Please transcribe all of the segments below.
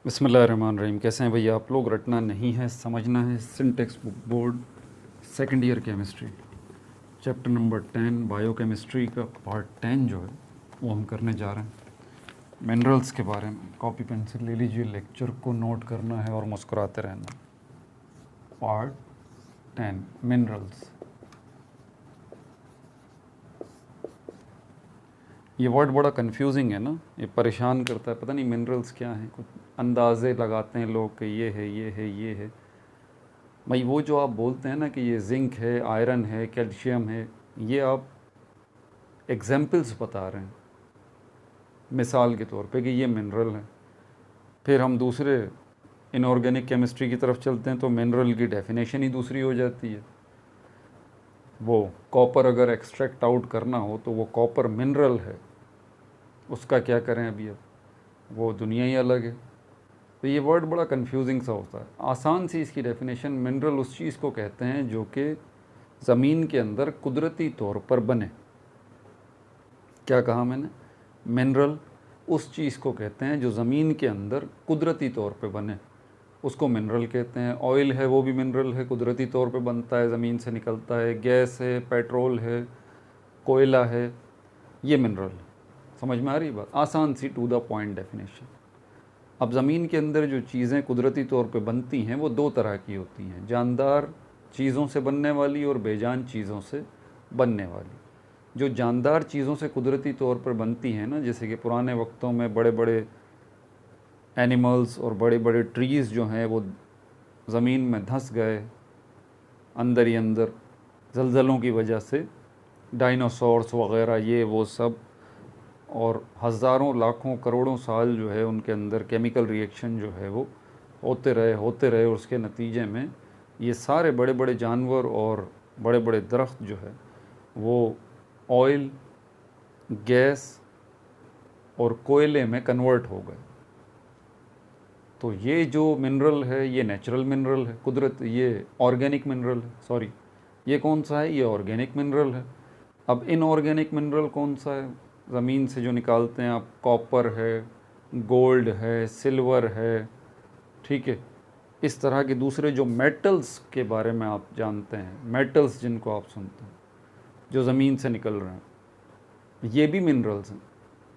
बिस्मिल्लाहिर्रहमानिर्रहीम। कैसे हैं भैया आप लोग? रटना नहीं है, समझना है। Syntax book board, second year chemistry, chapter number 10 biochemistry का पार्ट 10 जो है वो हम करने जा रहे हैं मिनरल्स के बारे में। कॉपी पेंसिल ले लीजिए, लेक्चर को नोट करना है और मुस्कुराते रहना। Part 10 minerals. ये वर्ड बड़ा कंफ्यूजिंग है ना, ये परेशान करता है। पता नहीं मिनरल्स क्या हैं, कुछ अंदाज़े लगाते हैं लोग कि ये है ये है ये है। भाई वो जो आप बोलते हैं ना कि ये जिंक है, आयरन है, कैल्शियम है, ये आप एग्जाम्पल्स बता रहे हैं मिसाल के तौर पे कि ये मिनरल है। फिर हम दूसरे इनऑर्गेनिक केमिस्ट्री की तरफ चलते हैं तो मिनरल की डेफिनेशन ही दूसरी हो जाती है। वो कॉपर अगर एक्सट्रैक्ट आउट करना हो तो वो कॉपर मिनरल है, उसका क्या करें अभी? अब वो दुनिया ही अलग है। तो ये वर्ड बड़ा कंफ्यूजिंग सा होता है। आसान सी इसकी डेफिनेशन, मिनरल उस चीज़ को कहते हैं जो कि ज़मीन के अंदर कुदरती तौर पर बने। क्या कहा मैंने? मिनरल उस चीज़ को कहते हैं जो ज़मीन के अंदर कुदरती तौर पे बने, उसको मिनरल कहते हैं। ऑयल है वो भी मिनरल है, कुदरती तौर पे बनता है, ज़मीन से निकलता है। गैस है, पेट्रोल है, कोयला है, ये मिनरल है। समझ में आ रही बात? आसान सी टू द पॉइंट डेफिनेशन। अब ज़मीन के अंदर जो चीज़ें कुदरती तौर पे बनती हैं वो दो तरह की होती हैं, जानदार चीज़ों से बनने वाली और बेजान चीज़ों से बनने वाली। जो जानदार चीज़ों से कुदरती तौर पर बनती हैं ना, जैसे कि पुराने वक्तों में बड़े बड़े एनिमल्स और बड़े बड़े ट्रीज़ जो हैं वो ज़मीन में धंस गए अंदर ही अंदर ज़लज़लों की वजह से, डायनासोर्स वग़ैरह ये वो सब, और हज़ारों लाखों करोड़ों साल जो है उनके अंदर केमिकल रिएक्शन जो है वो होते रहे और उसके नतीजे में ये सारे बड़े बड़े जानवर और बड़े बड़े दरख्त जो है वो ऑयल, गैस और कोयले में कन्वर्ट हो गए। तो ये जो मिनरल है ये नेचुरल मिनरल है, कुदरत, ये ऑर्गेनिक मिनरल है। सॉरी, ये कौन सा है? ये ऑर्गेनिक मिनरल है। अब इनऑर्गेनिक मिनरल कौन सा है? ज़मीन से जो निकालते हैं आप, कॉपर है, गोल्ड है, सिल्वर है, ठीक है। इस तरह के दूसरे जो मेटल्स के बारे में आप जानते हैं, मेटल्स जिनको आप सुनते हैं जो ज़मीन से निकल रहे हैं, ये भी मिनरल्स हैं।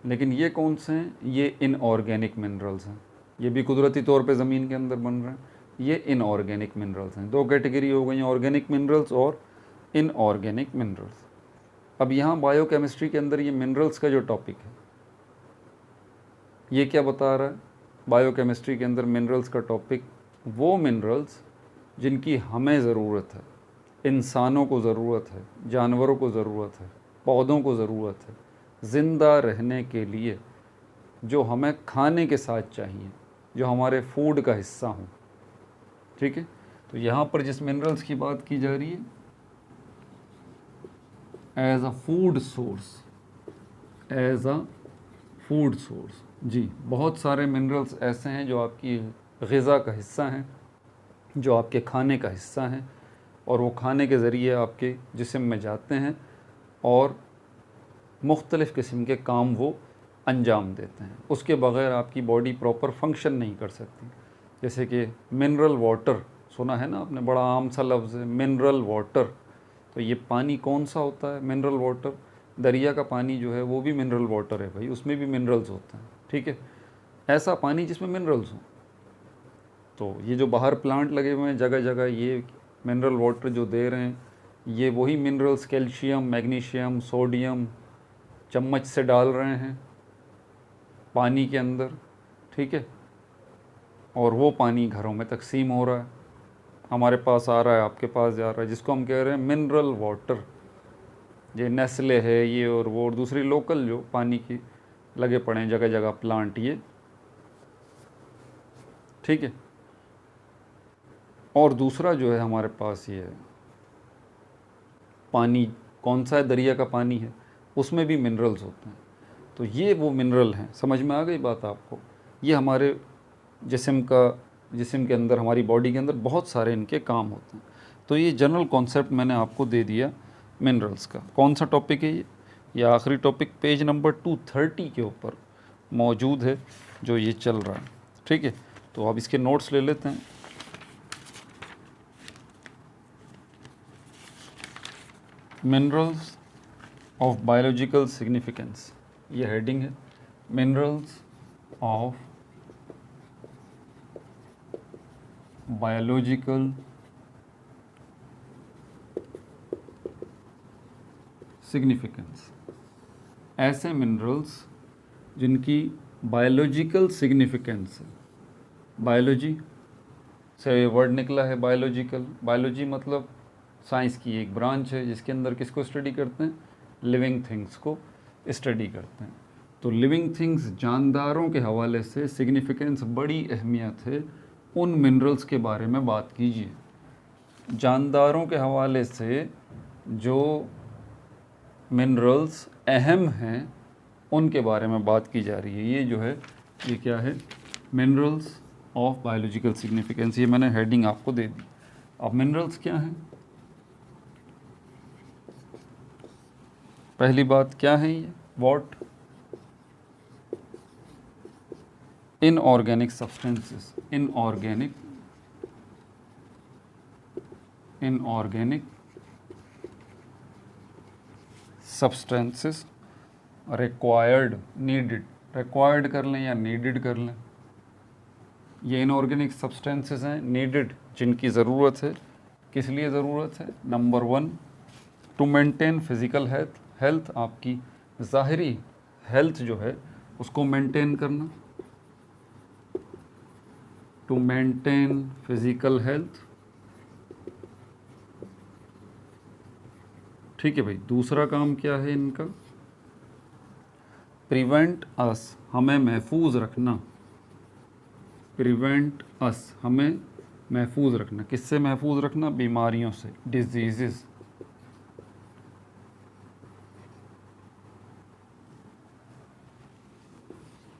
लेकिन ये कौन से हैं? ये इनऑर्गेनिक मिनरल्स हैं। ये भी कुदरती तौर पे ज़मीन के अंदर बन रहे हैं। ये इनऑर्गेनिक मिनरल्स हैं। दो कैटेगरी हो गई, ऑर्गेनिक मिनरल्स और इनऑर्गेनिक मिनरल्स। अब यहाँ बायोकेमिस्ट्री के अंदर ये मिनरल्स का जो टॉपिक है ये क्या बता रहा है? बायोकेमिस्ट्री के अंदर मिनरल्स का टॉपिक वो मिनरल्स जिनकी हमें ज़रूरत है, इंसानों को ज़रूरत है, जानवरों को ज़रूरत है, पौधों को ज़रूरत है ज़िंदा रहने के लिए, जो हमें खाने के साथ चाहिए, जो हमारे फूड का हिस्सा हों। ठीक है। तो यहाँ पर जिस मिनरल्स की बात की जा रही है, as a food source, as a food source. जी, बहुत सारे मिनरल्स ऐसे हैं जो आपकी ग़िज़ा का हिस्सा हैं, जो आपके खाने का हिस्सा हैं, और वो खाने के ज़रिए आपके जिस्म में जाते हैं और मुख्तलिफ़ किस्म के काम वो अंजाम देते हैं। उसके बग़ैर आपकी बॉडी प्रॉपर फंक्शन नहीं कर सकती। जैसे कि मिनरल वाटर सुना है ना आपने, बड़ा आम सा लफ्ज़ है मिनरल वाटर। तो ये पानी कौन सा होता है? Mineral water. दरिया का पानी जो है वो भी मिनरल वाटर है भाई, उसमें भी मिनरल्स होते हैं। ठीक है। ऐसा पानी जिसमें मिनरल्स हों। तो ये जो बाहर प्लांट लगे हुए हैं जगह जगह, ये मिनरल वाटर जो दे रहे हैं, ये वही मिनरल्स कैल्शियम, मैग्नीशियम, सोडियम चम्मच से डाल रहे हैं पानी के अंदर। ठीक है। और वो पानी घरों में तकसीम हो रहा है, हमारे पास आ रहा है, आपके पास जा रहा है, जिसको हम कह रहे हैं मिनरल वाटर। ये नेस्ले है ये और वो, और दूसरी लोकल जो पानी की लगे पड़े हैं जगह जगह प्लांट, ये ठीक है। और दूसरा जो है हमारे पास ये पानी कौन सा है? दरिया का पानी है, उसमें भी मिनरल्स होते हैं। तो ये वो मिनरल हैं। समझ में आ गई बात आपको? ये हमारे जिस्म के अंदर, हमारी बॉडी के अंदर बहुत सारे इनके काम होते हैं। तो ये जनरल कॉन्सेप्ट मैंने आपको दे दिया मिनरल्स का। कौन सा टॉपिक है ये आखिरी टॉपिक पेज नंबर 230 के ऊपर मौजूद है जो ये चल रहा है। ठीक है। तो अब इसके नोट्स ले लेते हैं। मिनरल्स ऑफ बायोलॉजिकल सिग्निफिकेंस, ये हेडिंग है। मिनरल्स ऑफ बायोलॉजिकल सिग्निफिकेंस, ऐसे मिनरल्स जिनकी बायोलॉजिकल सिग्निफिकेंस है। बायोलॉजी से वर्ड निकला है बायोलॉजिकल। बायोलॉजी मतलब साइंस की एक ब्रांच है जिसके अंदर किसको स्टडी करते हैं, लिविंग थिंग्स को स्टडी करते हैं। तो लिविंग थिंग्स, जानदारों के हवाले से सिग्निफिकेंस, बड़ी अहमियत है। उन मिनरल्स के बारे में बात कीजिए। जानदारों के हवाले से जो मिनरल्स अहम हैं उनके बारे में बात की जा रही है। ये जो है ये क्या है, मिनरल्स ऑफ बायोलॉजिकल सिग्निफिकेंस। ये मैंने हेडिंग आपको दे दी। अब मिनरल्स क्या हैं? पहली बात क्या है ये, what? Inorganic substances. Inorganic substances required, needed, required कर लें या नीडेड कर लें। ये इनऑर्गेनिक सब्सटेंसेस हैं नीडेड, जिनकी ज़रूरत है। किस लिए ज़रूरत है? Number 1, to maintain physical health, आपकी ज़ाहिरी हेल्थ जो है उसको मेंटेन करना, टू मेंटेन फिज़िकल हेल्थ। ठीक है भाई। दूसरा काम क्या है इनका? प्रिवेंट अस, हमें महफूज रखना। प्रिवेंट अस, हमें महफूज रखना। किससे महफूज रखना? बीमारियों से, डिजीज़।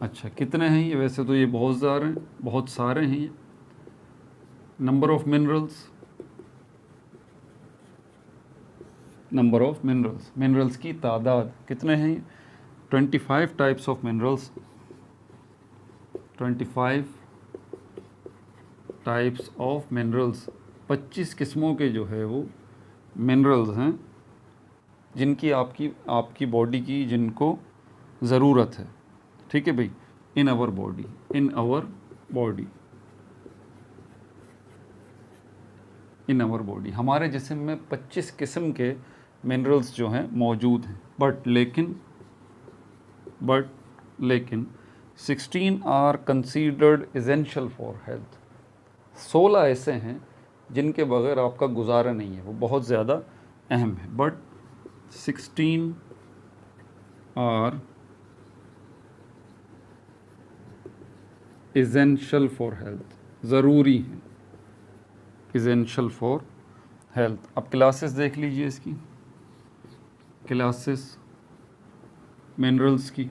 अच्छा, कितने हैं ये? वैसे तो ये बहुत सारे हैं ये। Number of minerals, number of minerals, minerals की तादाद कितने हैं? 25 types of minerals, 25 types of minerals, 25 किस्मों के जो है वो मिनरल्स हैं जिनकी आपकी बॉडी की जिनको ज़रूरत है। ठीक है भाई। In our body, in our body, in our body, हमारे जिस्म में 25 किस्म के मिनरल्स जो हैं मौजूद हैं। बट लेकिन 16 are considered essential for health. 16 ऐसे हैं जिनके बगैर आपका गुजारा नहीं है, वो बहुत ज़्यादा अहम है। But 16 are essential for health, ज़रूरी हैं, एसेंशियल फॉर हेल्थ। अब क्लासेस देख लीजिए इसकी, क्लासेस मिनरल्स की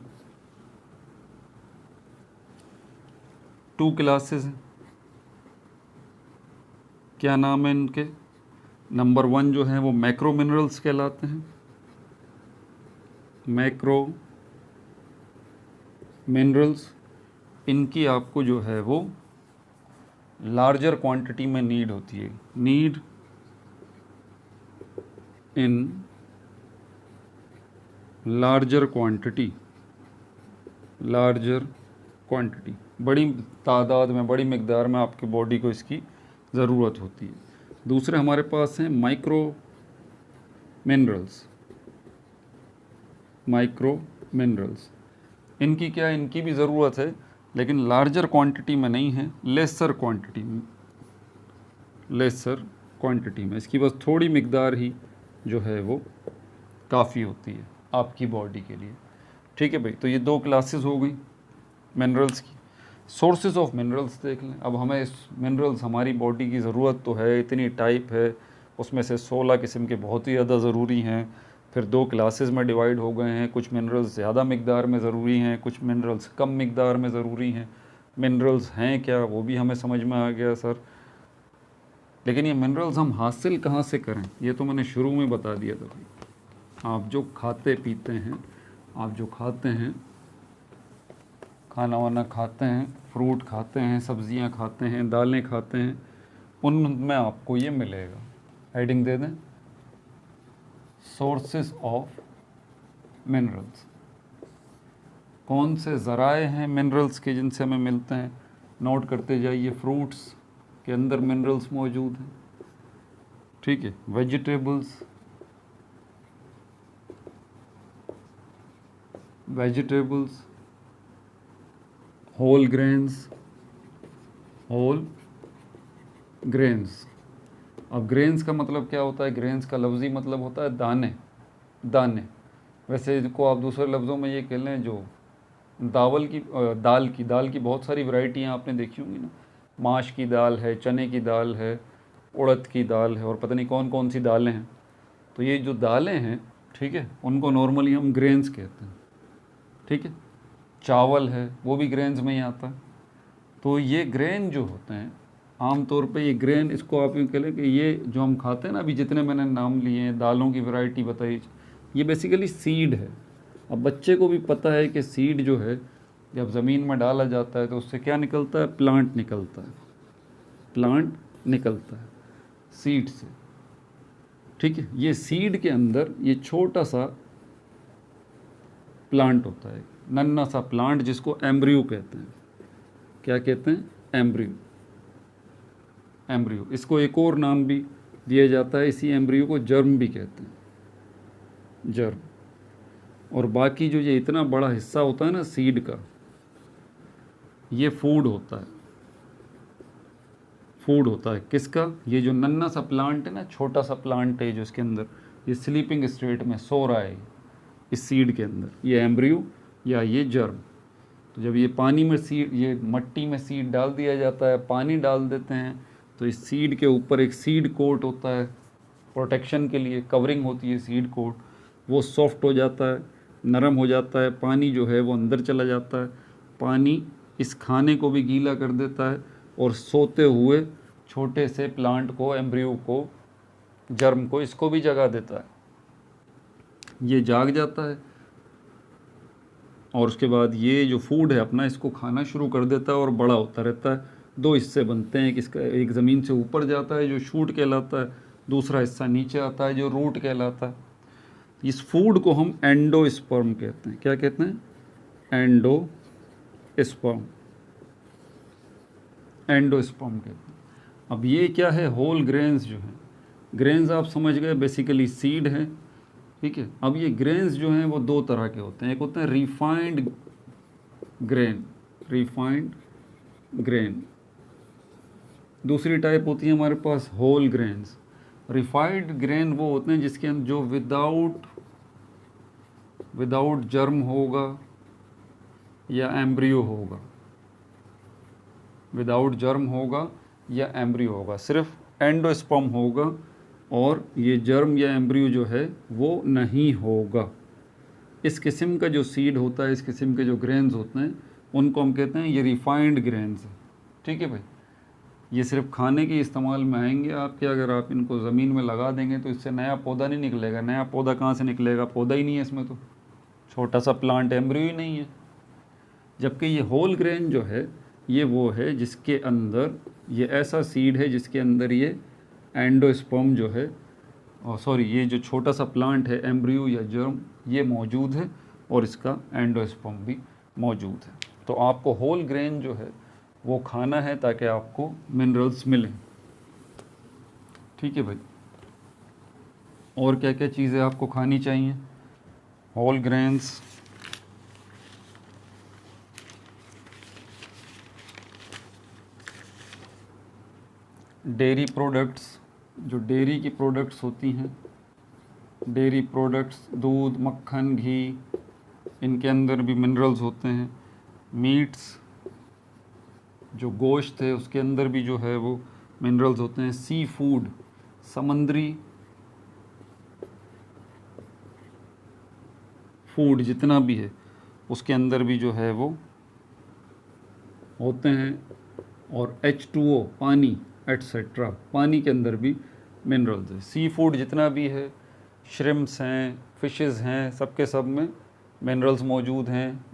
2 क्लासेस हैं। क्या नाम है इनके? नंबर 1 जो है वो मैक्रो मिनरल्स कहलाते हैं। मैक्रो मिनरल्स, इनकी आपको जो है वो लार्जर क्वांटिटी में नीड होती है। नीड इन लार्जर क्वांटिटी, बड़ी तादाद में, बड़ी मिकदार में आपकी बॉडी को इसकी ज़रूरत होती है। दूसरे हमारे पास हैं माइक्रो मिनरल्स। इनकी क्या, इनकी भी ज़रूरत है लेकिन लार्जर क्वांटिटी में नहीं है, लेसर क्वांटिटी में। इसकी बस थोड़ी मिकदार ही जो है वो काफ़ी होती है आपकी बॉडी के लिए। ठीक है भाई। तो ये 2 क्लासेस हो गई मिनरल्स की। सोर्सेज ऑफ मिनरल्स देख लें। अब हमें इस मिनरल्स, हमारी बॉडी की ज़रूरत तो है, इतनी टाइप है, उसमें से 16 किस्म के बहुत ही ज़्यादा ज़रूरी हैं। फिर 2 क्लासेस में डिवाइड हो गए हैं। कुछ मिनरल्स ज़्यादा मिकदार में ज़रूरी हैं, कुछ मिनरल्स कम मिकदार में ज़रूरी हैं। मिनरल्स हैं क्या वो भी हमें समझ में आ गया सर। लेकिन ये मिनरल्स हम हासिल कहाँ से करें, ये तो मैंने शुरू में बता दिया था भाई। आप जो खाते हैं खाना वाना खाते हैं, फ्रूट खाते हैं, सब्जियां खाते हैं, दालें खाते हैं, उनमें आपको ये मिलेगा। हेडिंग दे दें, सोर्सेस ऑफ मिनरल्स। कौन से ज़राए हैं मिनरल्स के जिनसे हमें मिलते हैं, नोट करते जाइए। फ्रूट्स के अंदर मिनरल्स मौजूद हैं, ठीक है। वेजिटेबल्स, होल ग्रेन्स, अब ग्रेन्स का मतलब क्या होता है? ग्रेन्स का लफ्ज़ी मतलब होता है दाने, दाने। वैसे इसको आप दूसरे लफ्ज़ों में ये कह लें, जो दाल की बहुत सारी वैरायटियाँ आपने देखी होंगी ना। माश की दाल है, चने की दाल है, उड़द की दाल है, और पता नहीं कौन कौन सी दालें हैं। तो ये जो दालें हैं, ठीक है, उनको नॉर्मली हम ग्रेन्स कहते हैं, ठीक है। चावल है, वो भी ग्रेन्स में ही आता है। तो ये ग्रेन जो होते हैं, आम तौर पे ये ग्रेन, इसको आप यूँ कह लें कि ये जो हम खाते हैं ना, अभी जितने मैंने नाम लिए हैं, दालों की वैरायटी बताई, ये बेसिकली सीड है। अब बच्चे को भी पता है कि सीड जो है जब ज़मीन में डाला जाता है तो उससे क्या निकलता है? प्लांट निकलता है, प्लांट निकलता है सीड से, ठीक है। ये सीड के अंदर ये छोटा सा प्लांट होता है, नन्हा सा प्लांट, जिसको एम्ब्रियो कहते हैं। क्या कहते हैं? एम्ब्रियो। एम्ब्रियो, इसको एक और नाम भी दिया जाता है, इसी एम्ब्रियो को जर्म भी कहते हैं, जर्म। और बाकी जो ये इतना बड़ा हिस्सा होता है ना सीड का, ये फूड होता है। फूड होता है किसका? ये जो नन्हा सा प्लांट है ना, छोटा सा प्लांट है जो इसके अंदर ये स्लीपिंग स्टेट में सो रहा है, इस सीड के अंदर, ये एम्ब्रियो या ये जर्म। तो जब ये पानी में सीड, ये मट्टी में सीड डाल दिया जाता है, पानी डाल देते हैं, तो इस सीड के ऊपर एक सीड कोट होता है, प्रोटेक्शन के लिए कवरिंग होती है सीड कोट। वो सॉफ्ट हो जाता है, नरम हो जाता है, पानी जो है वो अंदर चला जाता है। पानी इस खाने को भी गीला कर देता है और सोते हुए छोटे से प्लांट को, एम्ब्रियो को, जर्म को, इसको भी जगा देता है। ये जाग जाता है और उसके बाद ये जो फूड है अपना, इसको खाना शुरू कर देता है और बड़ा होता रहता है। दो हिस्से बनते हैं, इसका एक ज़मीन से ऊपर जाता है जो शूट कहलाता है, दूसरा हिस्सा नीचे आता है जो रूट कहलाता है। इस फूड को हम एंडोस्पर्म कहते हैं। क्या कहते हैं? एंडोस्पर्म, एंडोस्पर्म कहते हैं। अब ये क्या है? होल ग्रेन्स जो हैं, ग्रेन्स आप समझ गए, बेसिकली सीड है, ठीक है। अब ये ग्रेन्स जो हैं वो दो तरह के होते हैं। एक होते हैं रिफाइंड ग्रेन, रिफाइंड ग्रेन। दूसरी टाइप होती है हमारे पास होल ग्रेन्स। रिफाइंड ग्रेन वो होते हैं जिसके अंदर जो विदाउट जर्म होगा या एम्ब्रियो होगा, विदाउट जर्म होगा या एम्ब्रियो होगा, सिर्फ एंडोस्पर्म होगा और ये जर्म या एम्ब्रियो जो है वो नहीं होगा। इस किस्म का जो सीड होता है, इस किस्म के जो ग्रेन्स होते हैं, उनको हम कहते हैं ये रिफाइंड ग्रेन्स है, ठीक है भाई। ये सिर्फ खाने के इस्तेमाल में आएंगे आपके। अगर आप इनको ज़मीन में लगा देंगे तो इससे नया पौधा नहीं निकलेगा। नया पौधा कहाँ से निकलेगा? पौधा ही नहीं है इसमें, तो छोटा सा प्लांट, एम्ब्रियो ही नहीं है। जबकि ये होल ग्रेन जो है, ये वो है जिसके अंदर, ये ऐसा सीड है जिसके अंदर ये एंडोस्पर्म जो है, और सॉरी, ये जो छोटा सा प्लांट है, एम्ब्रियो या जर्म, ये मौजूद है और इसका एंडोस्पर्म भी मौजूद है। तो आपको होल ग्रेन जो है वो खाना है ताकि आपको मिनरल्स मिलें, ठीक है भाई। और क्या क्या चीज़ें आपको खानी चाहिए? होल ग्रेन्स, डेयरी प्रोडक्ट्स, जो डेयरी की प्रोडक्ट्स होती हैं, डेयरी प्रोडक्ट्स, दूध, मक्खन, घी, इनके अंदर भी मिनरल्स होते हैं। मीट्स, जो गोश्त है उसके अंदर भी जो है वो मिनरल्स होते हैं। सी फूड, समुद्री फूड जितना भी है उसके अंदर भी जो है वो होते हैं। और H2O, पानी, एट्सेट्रा, पानी के अंदर भी मिनरल्स है। सी फूड जितना भी है, श्रिम्प्स हैं, फिशेस हैं, सब के सब में मिनरल्स मौजूद हैं।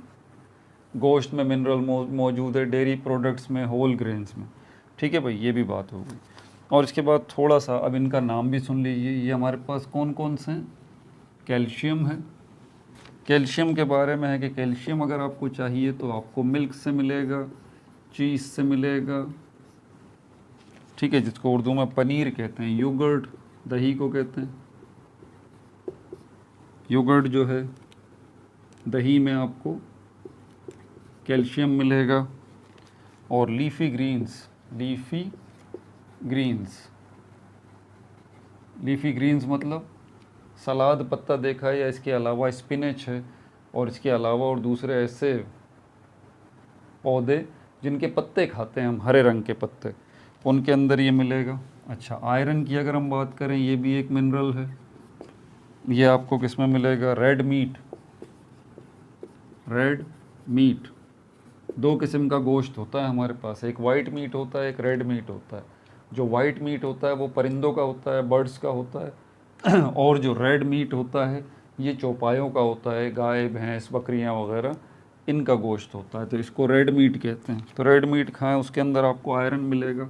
गोश्त में मिनरल मौजूद है, डेयरी प्रोडक्ट्स में, होल ग्रेन्स में। ठीक है भाई, ये भी बात हो गई। और इसके बाद थोड़ा सा अब इनका नाम भी सुन लीजिए। ये हमारे पास कौन कौन से हैं? कैल्शियम है। कैल्शियम के बारे में है कि कैल्शियम अगर आपको चाहिए तो आपको मिल्क से मिलेगा, चीज़ से मिलेगा, ठीक है, जिसको उर्दू में पनीर कहते हैं, योगर्ट, दही को कहते हैं योगर्ट जो है, दही में आपको कैल्शियम मिलेगा। और लीफी ग्रीन्स, लीफी ग्रीन्स मतलब सलाद पत्ता देखा है, या इसके अलावा स्पिनच है, और इसके अलावा और दूसरे ऐसे पौधे जिनके पत्ते खाते हैं हम, हरे रंग के पत्ते, उनके अंदर ये मिलेगा। अच्छा, आयरन की अगर हम बात करें, ये भी एक मिनरल है। ये आपको किस में मिलेगा? Red meat. दो किस्म का गोश्त होता है हमारे पास, एक वाइट मीट होता है, एक रेड मीट होता है। जो वाइट मीट होता है वो परिंदों का होता है, बर्ड्स का होता है और जो रेड मीट होता है ये चौपायों का होता है, गाय भैंस बकरियां वगैरह, इनका गोश्त होता है, तो इसको रेड मीट कहते हैं। तो रेड मीट खाएं, उसके अंदर आपको आयरन मिलेगा।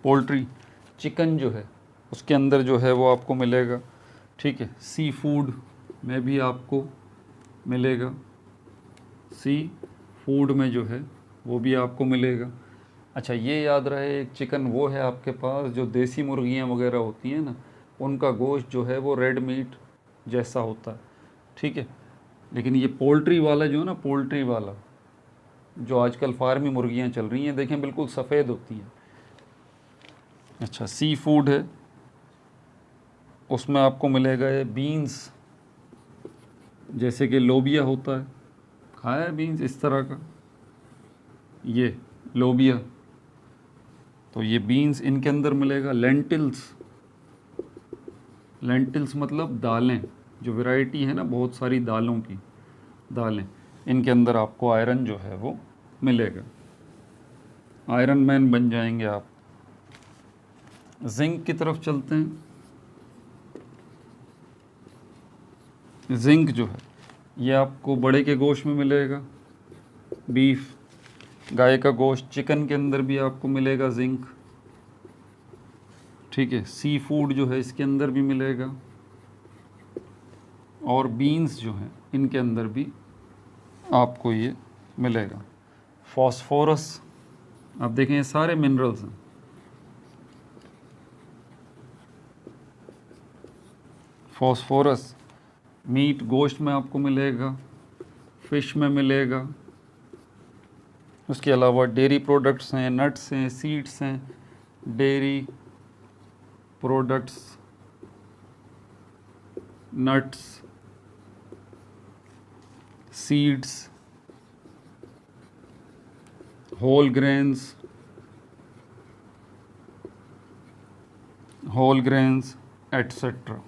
पोल्ट्री चिकन जो है उसके अंदर जो है वो आपको मिलेगा। ठीक है, सी फूड में भी आपको मिलेगा, सी फूड में जो है वो भी आपको मिलेगा। अच्छा, ये याद रहे, एक चिकन वो है आपके पास जो देसी मुर्गियाँ वगैरह होती हैं ना, उनका गोश्त जो है वो रेड मीट जैसा होता है। ठीक है, लेकिन ये पोल्ट्री वाला जो है ना, पोल्ट्री वाला जो आजकल फार्मी मुर्गियाँ चल रही हैं, देखें बिल्कुल सफ़ेद होती हैं। अच्छा, सी फूड है, उसमें आपको मिलेगा ये बीन्स, जैसे कि लोबिया होता है, खाया है बीन्स इस तरह का, ये लोबिया, तो ये बीन्स इनके अंदर मिलेगा। लेंटिल्स मतलब दालें, जो वैरायटी है ना बहुत सारी दालों की, दालें, इनके अंदर आपको आयरन जो है वो मिलेगा। आयरन मैन बन जाएंगे आप। जिंक की तरफ चलते हैं। जिंक जो है ये आपको बड़े के गोश्त में मिलेगा, बीफ, गाय का गोश्त, चिकन के अंदर भी आपको मिलेगा जिंक। ठीक है, सी फूड जो है इसके अंदर भी मिलेगा, और बीन्स जो हैं इनके अंदर भी आपको ये मिलेगा। फॉस्फोरस, आप देखें ये सारे मिनरल्स हैं। फॉस्फोरस मीट गोश्त में आपको मिलेगा, फ़िश में मिलेगा। उसके अलावा डेयरी प्रोडक्ट्स हैं, नट्स हैं, सीड्स हैं, dairy products, nuts, seeds, whole grains etcetera.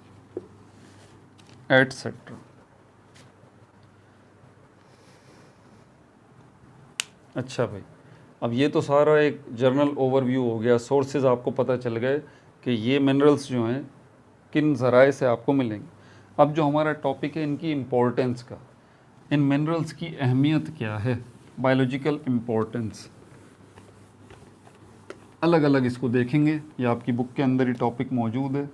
अच्छा भाई, अब ये तो सारा एक जर्नल ओवरव्यू हो गया, सोर्सेज आपको पता चल गए कि ये मिनरल्स जो हैं किन ज़राए से आपको मिलेंगे। अब जो हमारा टॉपिक है इनकी इम्पोर्टेंस का, इन मिनरल्स की अहमियत क्या है, बायोलॉजिकल इम्पोर्टेंस, अलग अलग इसको देखेंगे। ये आपकी बुक के अंदर ही टॉपिक मौजूद है,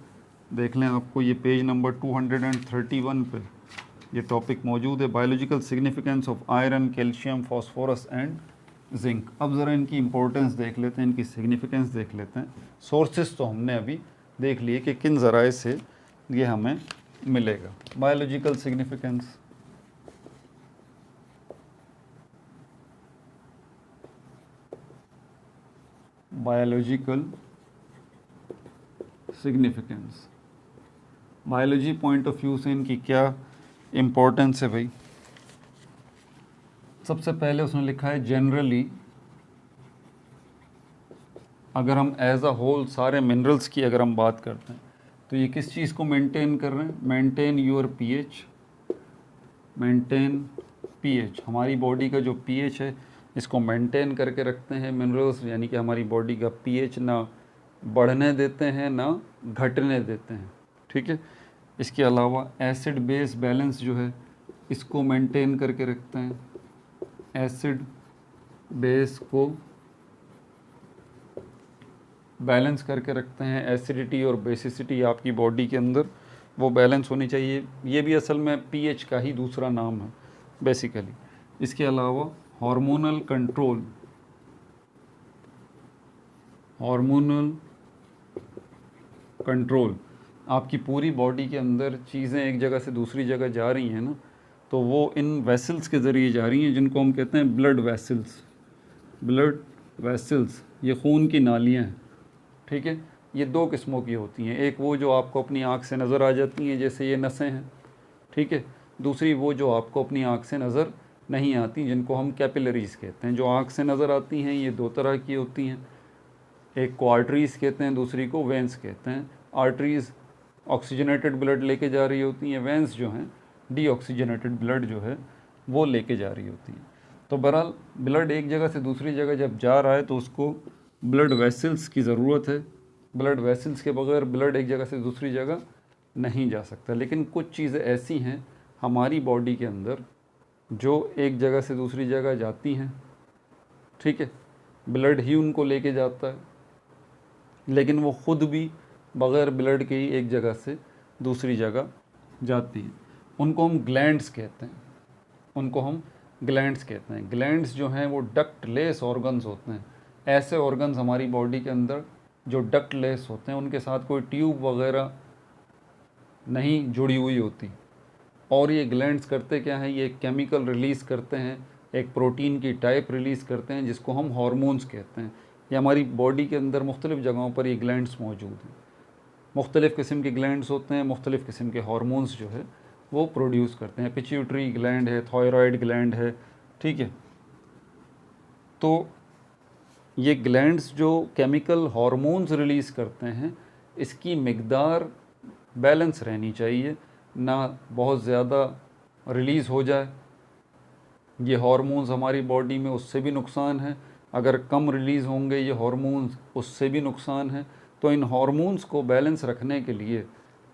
देख लें, आपको ये पेज नंबर 231 पे ये टॉपिक मौजूद है, biological significance of iron, calcium, phosphorus and zinc. अब ज़रा इनकी इंपॉर्टेंस देख लेते हैं, इनकी सिग्निफिकेंस देख लेते हैं। सोर्सेज तो हमने अभी देख लिए कि किन ज़राए से ये हमें मिलेगा। Biological significance, biological significance, biology point of view से इनकी क्या इम्पोर्टेंस है भाई। सबसे पहले उसने लिखा है जनरली, अगर हम एज अ होल सारे मिनरल्स की अगर हम बात करते हैं तो ये किस चीज़ को मेंटेन कर रहे हैं? Maintain your pH, maintain pH, हमारी बॉडी का जो पीएच है इसको मेंटेन करके रखते हैं मिनरल्स, यानी कि हमारी बॉडी का पीएच ना बढ़ने देते हैं ना घटने देते हैं। ठीक है, इसके अलावा एसिड बेस बैलेंस जो है इसको मेंटेन करके रखते हैं, एसिड बेस को बैलेंस करके रखते हैं। एसिडिटी और बेसिसिटी आपकी बॉडी के अंदर वो बैलेंस होनी चाहिए। ये भी असल में पीएच का ही दूसरा नाम है बेसिकली। इसके अलावा हार्मोनल कंट्रोल, हार्मोनल कंट्रोल, आपकी पूरी बॉडी के अंदर चीज़ें एक जगह से दूसरी जगह जा रही हैं ना, तो वो इन वेसल्स के ज़रिए जा रही हैं जिनको हम कहते हैं ब्लड वेसल्स। ब्लड वेसल्स ये खून की नालियाँ हैं, ठीक है। ये दो किस्मों की होती हैं, एक वो जो आपको अपनी आँख से नज़र आ जाती हैं जैसे ये नसें हैं, ठीक है। दूसरी वो जो आपको अपनी आँख से नज़र नहीं आती जिनको हम कैपिलरीज़ कहते हैं। जो आँख से नज़र आती हैं ये दो तरह की होती हैं, एक को आर्टरीज़ कहते हैं, दूसरी को वेंस कहते हैं। आर्टरीज़ ऑक्सीजनेटेड ब्लड लेके जा रही होती हैं, वेंस जो हैं डीऑक्सीजनेटेड ब्लड जो है वो लेके जा रही होती हैं। तो बहरहाल ब्लड एक जगह से दूसरी जगह जब जा रहा है तो उसको ब्लड वेसल्स की ज़रूरत है। ब्लड वेसल्स के बगैर ब्लड एक जगह से दूसरी जगह नहीं जा सकता। लेकिन कुछ चीज़ें ऐसी हैं हमारी बॉडी के अंदर जो एक जगह से दूसरी जगह जाती हैं, ठीक है, ब्लड ही उनको लेके जाता है, लेकिन वो ख़ुद भी बग़ैर ब्लड के ही एक जगह से दूसरी जगह जाती हैं। उनको हम ग्लैंड्स कहते हैं, उनको हम ग्लैंड्स कहते हैं। ग्लैंड्स जो हैं वो डक्टलेस ऑर्गन्स होते हैं। ऐसे ऑर्गन्स हमारी बॉडी के अंदर जो डक्टलेस होते हैं, उनके साथ कोई ट्यूब वगैरह नहीं जुड़ी हुई होती। और ये ग्लैंड्स करते क्या हैं, ये केमिकल रिलीज़ करते हैं, एक प्रोटीन की टाइप रिलीज़ करते हैं जिसको हम हार्मोन्स कहते हैं। ये हमारी बॉडी के अंदर मुख्तलिफ़ जगहों पर ये ग्लैंड्स मौजूद हैं। मुख्तलिफ़ किस्म के ग्लैंड्स होते हैं, मुख्तलिफ़ किस्म के हार्मोन्स जो है वो प्रोड्यूस करते हैं। पिट्यूटरी ग्लैंड है, थायराइड ग्लैंड है, ठीक है। तो ये ग्लैंड्स जो केमिकल हार्मोन्स रिलीज़ करते हैं, इसकी मिक़दार बैलेंस रहनी चाहिए, ना बहुत ज़्यादा रिलीज़ हो जाए। ये हार्मोन्स हमारी बॉडी में उससे भी नुकसान है, अगर कम रिलीज़ होंगे ये हार्मोन्स उससे भी नुकसान है। तो इन हार्मोन्स को बैलेंस रखने के लिए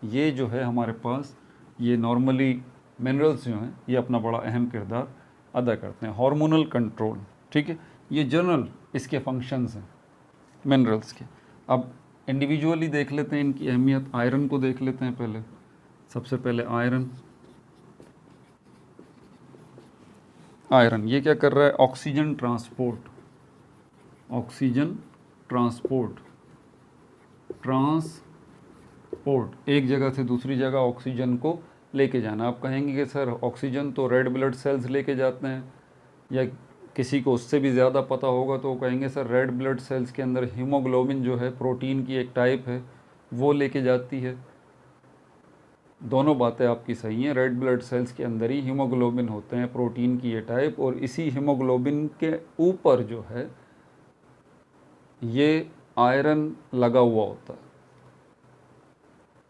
ये जो है हमारे पास ये नॉर्मली मिनरल्स जो हैं ये अपना बड़ा अहम किरदार अदा करते हैं। हार्मोनल कंट्रोल, ठीक है, ये जनरल इसके फंक्शंस हैं मिनरल्स के। अब इंडिविजुअली देख लेते हैं इनकी अहमियत। आयरन को देख लेते हैं पहले। सबसे पहले आयरन, आयरन ये क्या कर रहा है, oxygen transport, oxygen transport, transport एक जगह से दूसरी जगह ऑक्सीजन को लेके जाना। आप कहेंगे कि सर ऑक्सीजन तो रेड ब्लड सेल्स लेके जाते हैं, या किसी को उससे भी ज़्यादा पता होगा तो वो कहेंगे सर रेड ब्लड सेल्स के अंदर हीमोग्लोबिन जो है प्रोटीन की एक टाइप है वो लेके जाती है। दोनों बातें आपकी सही हैं। रेड ब्लड सेल्स के अंदर ही हीमोग्लोबिन होते हैं, प्रोटीन की ये टाइप, और इसी हीमोग्लोबिन के ऊपर जो है ये आयरन लगा हुआ होता है।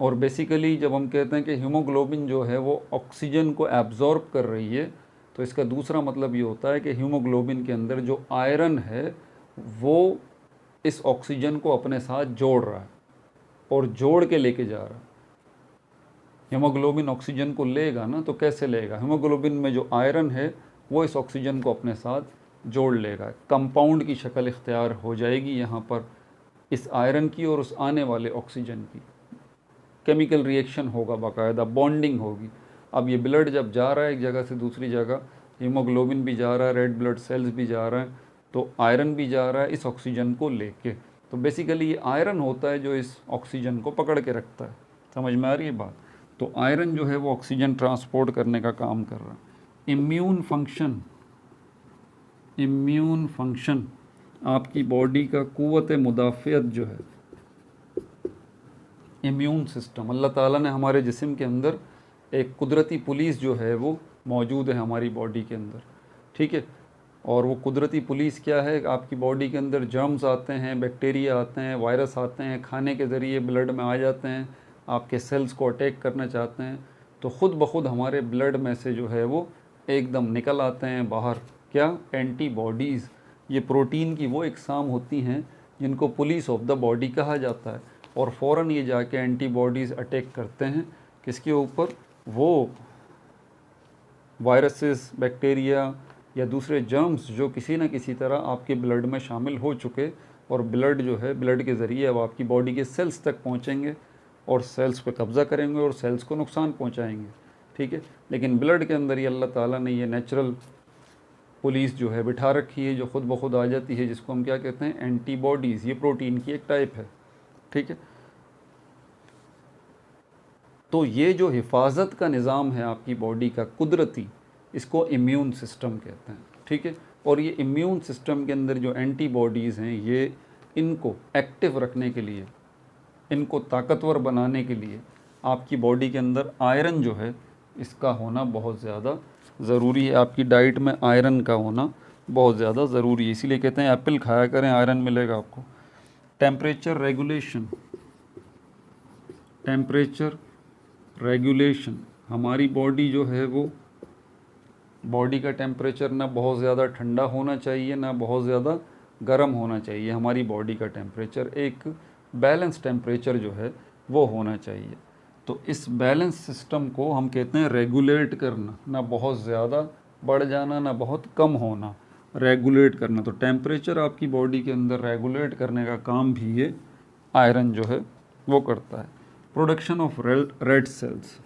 और बेसिकली जब हम कहते हैं कि हीमोग्लोबिन जो है वो ऑक्सीजन को एब्जॉर्ब कर रही है, तो इसका दूसरा मतलब ये होता है कि हीमोग्लोबिन के अंदर जो आयरन है वो इस ऑक्सीजन को अपने साथ जोड़ रहा है और जोड़ के लेके जा रहा है। हीमोग्लोबिन ऑक्सीजन को लेगा ना, तो कैसे लेगा, हीमोग्लोबिन में जो आयरन है वो इस ऑक्सीजन को अपने साथ जोड़ लेगा। कंपाउंड की शक्ल इख्तियार हो जाएगी यहाँ पर इस आयरन की और उस आने वाले ऑक्सीजन की। केमिकल रिएक्शन होगा, बाकायदा बॉन्डिंग होगी। अब ये ब्लड जब जा रहा है एक जगह से दूसरी जगह, हीमोग्लोबिन भी जा रहा है, रेड ब्लड सेल्स भी जा रहा है, तो आयरन भी जा रहा है इस ऑक्सीजन को लेके। तो बेसिकली ये आयरन होता है जो इस ऑक्सीजन को पकड़ के रखता है। समझ में आ रही है बात। तो आयरन जो है वो ऑक्सीजन ट्रांसपोर्ट करने का काम कर रहा है। इम्यून फंक्शन, इम्यून फंक्शन आपकी बॉडी का क़ुव्वत मुदाफ़ियत जो है, इम्यून सिस्टम, अल्लाह ताला ने हमारे जिस्म के अंदर एक कुदरती पुलिस जो है वो मौजूद है हमारी बॉडी के अंदर, ठीक है। और वो कुदरती पुलिस क्या है, आपकी बॉडी के अंदर जर्म्स आते हैं, बैक्टीरिया आते हैं, वायरस आते हैं, खाने के ज़रिए ब्लड में आ जाते हैं, आपके सेल्स को अटैक करना चाहते हैं, तो ख़ुद ब खुद हमारे ब्लड में से जो है वो एकदम निकल आते हैं बाहर। क्या, एंटीबॉडीज़। ये प्रोटीन की वो इकसाम होती हैं जिनको पुलिस ऑफ द बॉडी कहा जाता है, और फ़ौरन ये जाके एंटीबॉडीज़ अटैक करते हैं किसके ऊपर, वो वायरसेस, बैक्टीरिया या दूसरे जर्म्स जो किसी न किसी तरह आपके ब्लड में शामिल हो चुके, और ब्लड जो है, ब्लड के ज़रिए अब आपकी बॉडी के सेल्स तक पहुँचेंगे और सेल्स पे कब्ज़ा करेंगे और सेल्स को नुकसान पहुँचाएंगे। ठीक है, लेकिन ब्लड के अंदर ये अल्लाह ताला ने ये नेचुरल पुलिस जो है बिठा रखी है, जो खुद ब खुद आ जाती है, जिसको हम क्या कहते हैं, एंटीबॉडीज़। ये प्रोटीन की एक टाइप है। ठीक है, तो ये जो हिफाजत का निज़ाम है आपकी बॉडी का कुदरती, इसको इम्यून सिस्टम कहते हैं। ठीक है, और ये इम्यून सिस्टम के अंदर जो एंटीबॉडीज़ हैं, ये इनको एक्टिव रखने के लिए, इनको ताकतवर बनाने के लिए आपकी बॉडी के अंदर आयरन जो है इसका होना बहुत ज़्यादा ज़रूरी है। आपकी डाइट में आयरन का होना बहुत ज़्यादा ज़रूरी है, इसीलिए कहते हैं एप्पल खाया करें, आयरन मिलेगा आपको। टेम्परेचर रेगुलेशन, टेम्परेचर रेगुलेशन, हमारी बॉडी जो है वो, बॉडी का टेम्परेचर ना बहुत ज़्यादा ठंडा होना चाहिए ना बहुत ज़्यादा गर्म होना चाहिए। हमारी बॉडी का टेम्परेचर एक बैलेंस टेम्परेचर जो है वो होना चाहिए। तो इस बैलेंस सिस्टम को हम कहते हैं रेगुलेट करना, ना बहुत ज़्यादा बढ़ जाना ना बहुत कम होना, रेगुलेट करना। तो टेम्परेचर आपकी बॉडी के अंदर रेगुलेट करने का काम भी ये आयरन जो है वो करता है। प्रोडक्शन ऑफ रेड सेल्स,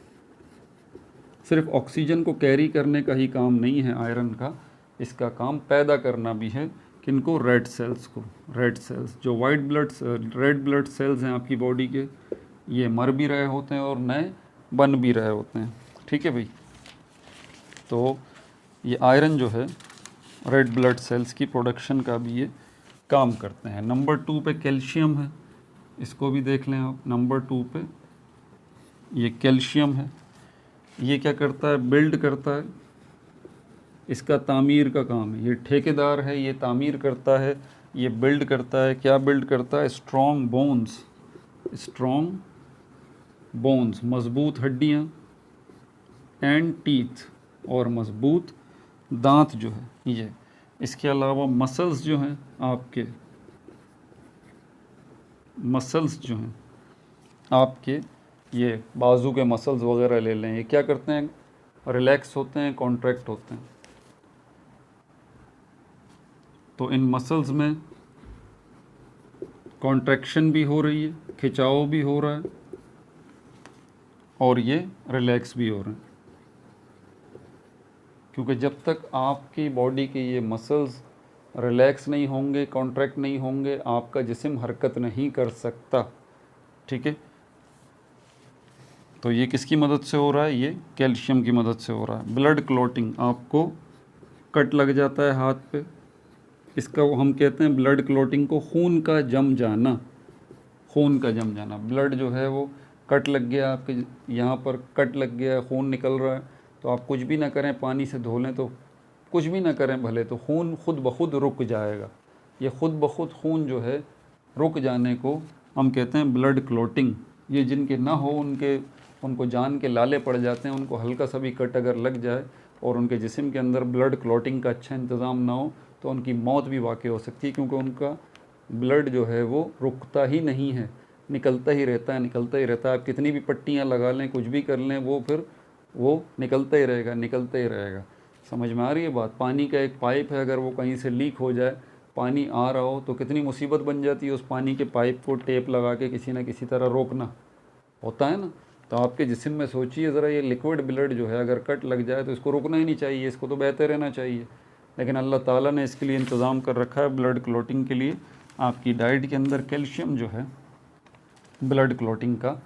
सिर्फ ऑक्सीजन को कैरी करने का ही काम नहीं है आयरन का, इसका काम पैदा करना भी है। किनको? रेड सेल्स को। रेड सेल्स जो रेड ब्लड सेल्स हैं आपकी बॉडी के, ये मर भी रहे होते हैं और नए बन भी रहे होते हैं। ठीक है भाई, तो ये आयरन जो है रेड ब्लड सेल्स की प्रोडक्शन का भी ये काम करते हैं। नंबर 2 पे कैल्शियम है, इसको भी देख लें आप। नंबर 2 पे ये कैल्शियम है, ये क्या करता है? बिल्ड करता है, इसका तामीर का काम है। ये ठेकेदार है, ये तामीर करता है, ये बिल्ड करता है। क्या बिल्ड करता है? स्ट्रॉन्ग बोन्स, स्ट्रॉन्ग बोन्स, मज़बूत हड्डियाँ, एंड टीथ, और मज़बूत दांत जो है ये। इसके अलावा मसल्स जो हैं आपके, मसल्स जो हैं आपके, ये बाजू के मसल्स वगैरह ले लें, ये क्या करते हैं? रिलैक्स होते हैं, कॉन्ट्रैक्ट होते हैं। तो इन मसल्स में कॉन्ट्रैक्शन भी हो रही है, खिंचाव भी हो रहा है, और ये रिलैक्स भी हो रहे हैं। क्योंकि जब तक आपकी बॉडी के ये मसल्स रिलैक्स नहीं होंगे, कॉन्ट्रैक्ट नहीं होंगे, आपका जिस्म हरकत नहीं कर सकता। ठीक है, तो ये किसकी मदद से हो रहा है? ये कैल्शियम की मदद से हो रहा है। ब्लड क्लॉटिंग, आपको कट लग जाता है हाथ पे, इसका हम कहते हैं ब्लड क्लॉटिंग को खून का जम जाना। खून का जम जाना, ब्लड जो है वो कट लग गया आपके यहाँ पर, कट लग गया, खून निकल रहा है, तो आप कुछ भी ना करें, पानी से धो लें, तो कुछ भी ना करें भले, तो खून खुद ब खुद रुक जाएगा। ये खुद ब खुद खून जो है रुक जाने को हम कहते हैं ब्लड क्लॉटिंग। ये जिनके ना हो उनको जान के लाले पड़ जाते हैं। उनको हल्का सा भी कट अगर लग जाए और उनके जिस्म के अंदर ब्लड क्लॉटिंग का अच्छा इंतज़ाम ना हो, तो उनकी मौत भी वाक़ई हो सकती है, क्योंकि उनका ब्लड जो है वो रुकता ही नहीं है, निकलता ही रहता है, निकलता ही रहता है। आप कितनी भी पट्टियाँ लगा लें, कुछ भी कर लें, वो फिर वो निकलता ही रहेगा, निकलता ही रहेगा। समझ में आ रही है बात? पानी का एक पाइप है, अगर वो कहीं से लीक हो जाए, पानी आ रहा हो, तो कितनी मुसीबत बन जाती है उस पानी के पाइप को टेप लगा के किसी न किसी तरह रोकना होता है ना। तो आपके जिस्म में सोचिए ज़रा, ये लिक्विड ब्लड जो है अगर कट लग जाए तो इसको रुकना ही नहीं चाहिए, इसको तो बहते रहना चाहिए। लेकिन अल्लाह ताला ने इसके लिए इंतज़ाम कर रखा है ब्लड क्लॉटिंग के लिए। आपकी डाइट के अंदर कैल्शियम जो है ब्लड क्लॉटिंग का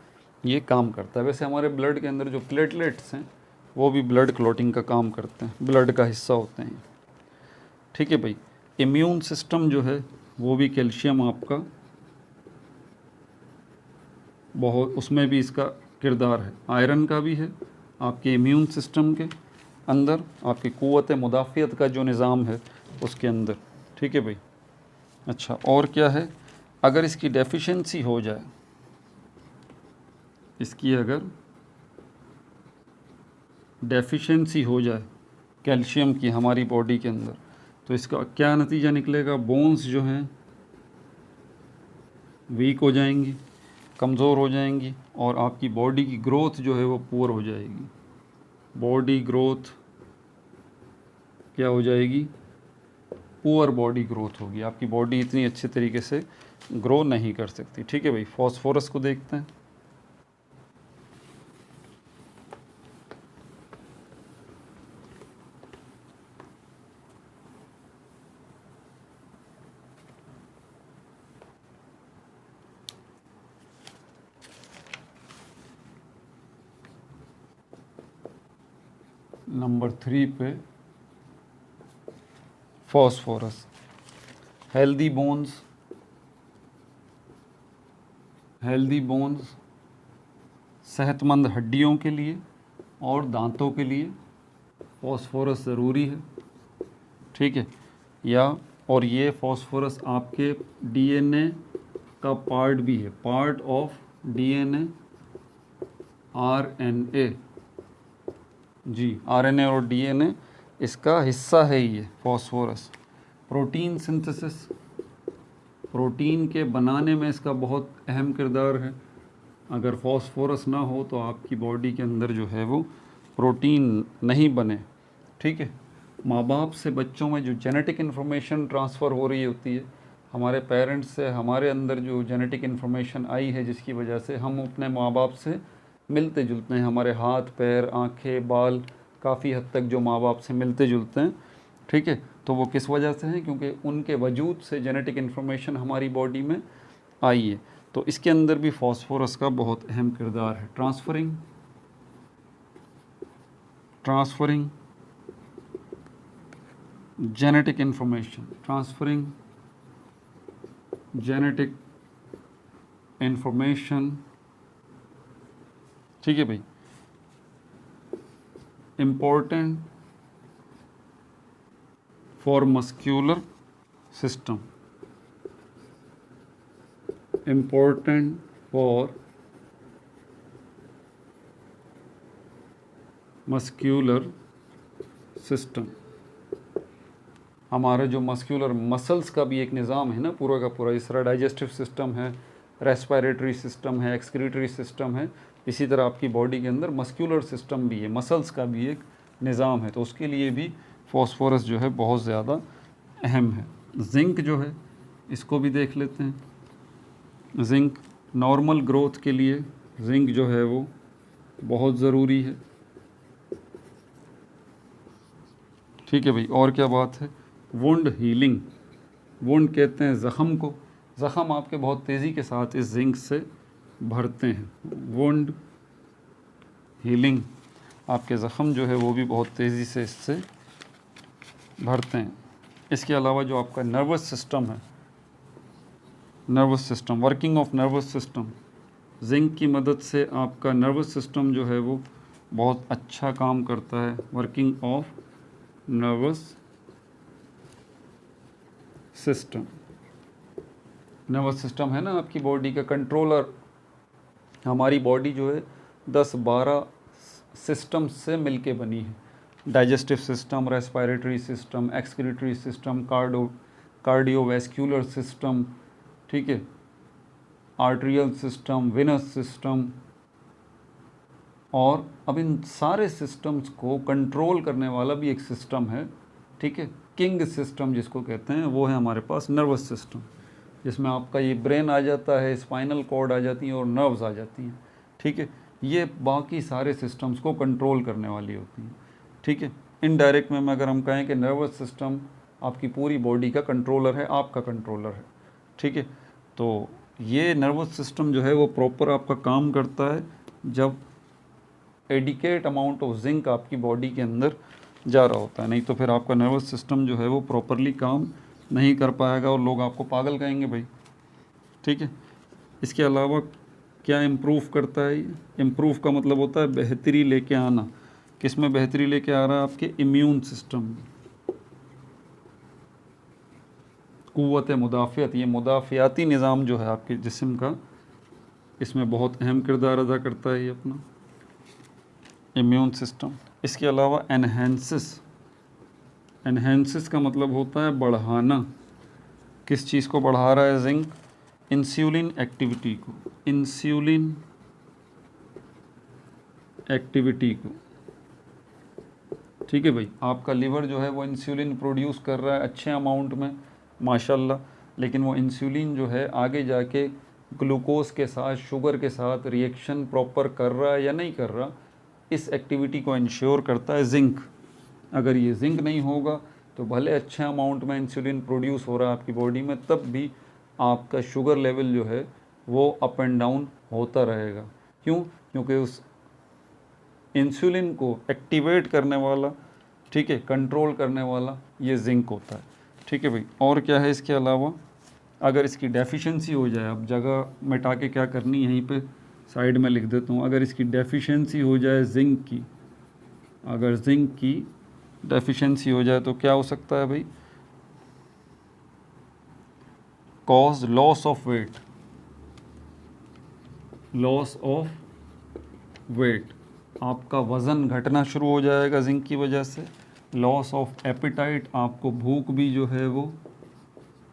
ये काम करता है। वैसे हमारे ब्लड के अंदर जो प्लेटलेट्स हैं वो भी ब्लड क्लॉटिंग का काम करते हैं, ब्लड का हिस्सा होते हैं। ठीक है भाई, इम्यून सिस्टम जो है वो भी कैल्शियम आपका बहुत, उसमें भी इसका किरदार है। आयरन का भी है आपके इम्यून सिस्टम के अंदर, आपकी क़ुव्वत मुदाफ़ियत का जो निज़ाम है उसके अंदर। ठीक है भाई। अच्छा, और क्या है? अगर इसकी डेफिशिएंसी हो जाए, इसकी अगर डेफिशिएंसी हो जाए कैल्शियम की हमारी बॉडी के अंदर, तो इसका क्या नतीजा निकलेगा? बोन्स जो हैं वीक हो जाएंगी, कमज़ोर हो जाएंगी, और आपकी बॉडी की ग्रोथ जो है वो पुअर हो जाएगी। बॉडी ग्रोथ क्या हो जाएगी, पुअर बॉडी ग्रोथ होगी, आपकी बॉडी इतनी अच्छे तरीके से ग्रो नहीं कर सकती। ठीक है भाई, फॉस्फोरस को देखते हैं। नंबर 3 पे phosphorus, healthy bones, healthy bones सेहतमंद हड्डियों के लिए और दांतों के लिए फॉस्फोरस ज़रूरी है। ठीक है, या और ये फॉस्फोरस आपके डीएनए का पार्ट भी है, पार्ट ऑफ डीएनए, आरएनए। जी, आरएनए और डीएनए इसका हिस्सा है ये फॉस्फोरस। प्रोटीन सिंथेसिस, प्रोटीन के बनाने में इसका बहुत अहम किरदार है। अगर फॉस्फोरस ना हो तो आपकी बॉडी के अंदर जो है वो प्रोटीन नहीं बने। ठीक है, माँ बाप से बच्चों में जो जेनेटिक इन्फॉर्मेशन ट्रांसफ़र हो रही होती है, हमारे पेरेंट्स से हमारे अंदर जो जेनेटिक इन्फॉर्मेशन आई है, जिसकी वजह से हम अपने माँ बाप से मिलते जुलते हैं, हमारे हाथ पैर आँखें बाल काफ़ी हद तक जो माँ बाप से मिलते जुलते हैं। ठीक है, तो वो किस वजह से हैं, क्योंकि उनके वजूद से जेनेटिक इन्फॉर्मेशन हमारी बॉडी में आई है। तो इसके अंदर भी फॉस्फोरस का बहुत अहम किरदार है। Transferring genetic information, transferring genetic information. ठीक है भाई, important for muscular system, important for muscular system. हमारा जो मस्क्यूलर मसल्स का भी एक निज़ाम है ना पूरा का पूरा, इस तरह डाइजेस्टिव सिस्टम है, रेस्पिरेटरी सिस्टम है, एक्सक्रीटरी सिस्टम है, इसी तरह आपकी बॉडी के अंदर मस्क्यूलर सिस्टम भी है, मसल्स का भी एक निज़ाम है। तो उसके लिए भी फॉस्फोरस जो है बहुत ज़्यादा अहम है। जिंक जो है इसको भी देख लेते हैं। जिंक नॉर्मल ग्रोथ के लिए जिंक जो है वो बहुत ज़रूरी है। ठीक है भाई, और क्या बात है, वुंड हीलिंग, वुंड कहते हैं ज़ख़म को, ज़ख़म आपके बहुत तेज़ी के साथ इस जिंक से भरते हैं। वुंड हीलिंग, आपके ज़ख़म जो है वो भी बहुत तेज़ी से इससे भरते हैं। इसके अलावा जो आपका नर्वस सिस्टम है, nervous system, working of nervous system, zinc की मदद से आपका नर्वस सिस्टम जो है वो बहुत अच्छा काम करता है। Working of nervous system, nervous system है ना आपकी बॉडी का कंट्रोलर। हमारी बॉडी जो है 10-12 सिस्टम से मिलके बनी है। Digestive system, respiratory system, excretory system, cardiovascular system, ठीक है, आर्ट्रियल सिस्टम, विनस सिस्टम। और अब इन सारे सिस्टम्स को कंट्रोल करने वाला भी एक सिस्टम है, ठीक है, किंग सिस्टम जिसको कहते हैं, वो है हमारे पास नर्वस सिस्टम, जिसमें आपका ये ब्रेन आ जाता है, स्पाइनल कॉर्ड आ जाती हैं और नर्व्स आ जाती हैं। ठीक है, ये बाकी सारे सिस्टम्स को कंट्रोल करने वाली होती हैं। ठीक है, इनडायरेक्ट में अगर हम कहें कि नर्वस सिस्टम आपकी पूरी बॉडी का कंट्रोलर है, आपका कंट्रोलर है। ठीक है, तो ये नर्वस सिस्टम जो है वो प्रॉपर आपका काम करता है जब एडिकेट अमाउंट ऑफ जिंक आपकी बॉडी के अंदर जा रहा होता है, नहीं तो फिर आपका नर्वस सिस्टम जो है वो प्रॉपरली काम नहीं कर पाएगा और लोग आपको पागल कहेंगे भाई। ठीक है, इसके अलावा क्या इम्प्रूव करता है, इम्प्रूव का मतलब होता है बेहतरी लेके आना। किस में बेहतरी लेके आ रहा है, आपके इम्यून सिस्टम में, क़ुव्वत मुदाफ़ियत, ये मुदाफ़ियाती निज़ाम जो है आपके जिस्म का, इसमें बहुत अहम किरदार अदा करता है ये अपना इम्यून सिस्टम। इसके अलावा एनहेंसिस, एनहेंसिस का मतलब होता है बढ़ाना। किस चीज़ को बढ़ा रहा है जिंक, इंसुलिन एक्टिविटी को, इंसुलिन एक्टिविटी को। ठीक है भाई, आपका लीवर जो है वो इंसुलिन प्रोड्यूस कर रहा है अच्छे अमाउंट में माशाल्लाह, लेकिन वो इंसुलिन जो है आगे जाके ग्लूकोज के साथ, शुगर के साथ रिएक्शन प्रॉपर कर रहा है या नहीं कर रहा, इस एक्टिविटी को इंश्योर करता है जिंक। अगर ये जिंक नहीं होगा तो भले अच्छे अमाउंट में इंसुलिन प्रोड्यूस हो रहा है आपकी बॉडी में, तब भी आपका शुगर लेवल जो है वो अप एंड डाउन होता रहेगा। क्यों? क्योंकि उस इंसुलिन को एक्टिवेट करने वाला, ठीक है, कंट्रोल करने वाला ये जिंक होता है। ठीक है भाई, और क्या है इसके अलावा, अगर इसकी डेफिशिएंसी हो जाए, अब जगह मिटा के क्या करनी यहीं पे साइड में लिख देता हूँ, अगर इसकी डेफिशिएंसी हो जाए जिंक की, अगर जिंक की डेफिशिएंसी हो जाए तो क्या हो सकता है भाई, cause loss of weight, loss of weight, आपका वज़न घटना शुरू हो जाएगा जिंक की वजह से। लॉस ऑफ एपिटाइट, आपको भूख भी जो है वो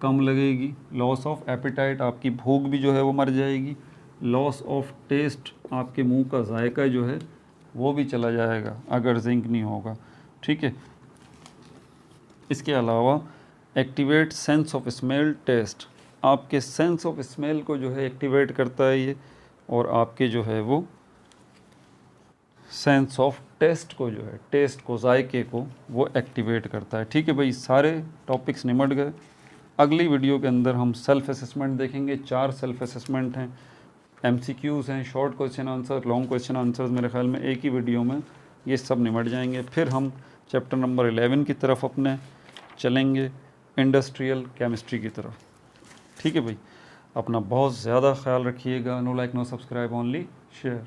कम लगेगी। लॉस ऑफ एपिटाइट, आपकी भूख भी जो है वो मर जाएगी। लॉस ऑफ टेस्ट, आपके मुंह का जायका जो है वो भी चला जाएगा अगर जिंक नहीं होगा। ठीक है, इसके अलावा activate sense of smell taste, आपके सेंस ऑफ स्मेल को जो है एक्टिवेट करता है ये, और आपके जो है वो सेंस ऑफ टेस्ट को जो है, टेस्ट को, जायके को वो एक्टिवेट करता है। ठीक है भाई, सारे टॉपिक्स निमट गए। अगली वीडियो के अंदर हम सेल्फ असेसमेंट देखेंगे। 4 सेल्फ असेसमेंट हैं, MCQs हैं, short question answer, long question answers, मेरे ख्याल में एक ही वीडियो में ये सब निमट जाएंगे। फिर हम चैप्टर नंबर 11 की तरफ अपने चलेंगे, इंडस्ट्रियल केमिस्ट्री की तरफ। ठीक है भाई, अपना बहुत ज़्यादा ख्याल रखिएगा। No like no subscribe, only share.